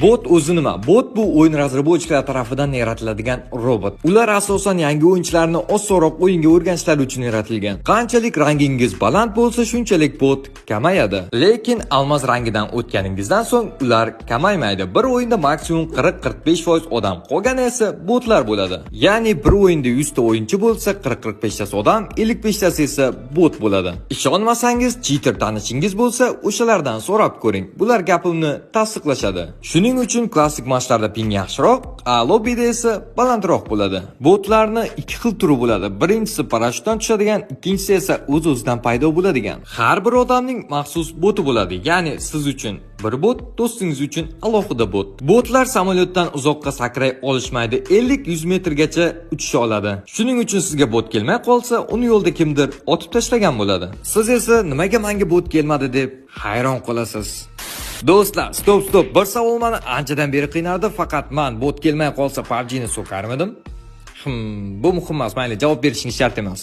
Bot o'zi nima? Bot bu o'yin razrabochchilar tomonidan yaratiladigan robot. Ular asosan yangi o'yinchilarni osonroq o'yinga o'rganishlari uchun yaratilgan. Qanchalik rangingiz baland bo'lsa, shunchalik bot kamayadi. Lekin almaz rangidan o'tganingizdan so'ng ular kamaymaydi. Bir o'yinda maksimum 40-45% odam, qolgani esa botlar bo'ladi. Ya'ni bir o'yinda 100 ta o'yinchi bo'lsa, 40-45 tasi odam, 55 tasi esa bot bo'ladi. Ishonmasangiz, cheater tanishingiz bo'lsa, o'shalardan so'rab ko'ring. Bular gapimni tasdiqlashadi. Shuning uchun klassik matchlarda ping yaxshiroq, lobbyda esa balandroq bo'ladi. Botlarni ikki xil turi bo'ladi. Birinchisi parashyutdan tushadigan, ikkinchisi esa o'z-o'zidan paydo bo'ladigan. Har bir odamning maxsus boti bo'ladi. Ya'ni siz uchun bir bot, do'stingiz uchun alohida bot. Botlar samolyotdan uzoqqa sakray olishmaydi, 50-100 metrgacha uchisha oladi. Shuning uchun sizga bot kelmay qolsa, uni yo'lda kimdir otib tashlagan bo'ladi. Siz esa nimaga menga bot kelmadi deb hayron qolasiz. Do'stlar, stop. Bir savol meni anchadan beri qiynardi, faqat men bot kelmay qolsa PUBG'ni so'karmidim? Bu muhim emas, mayli, javob berishingiz shart emas.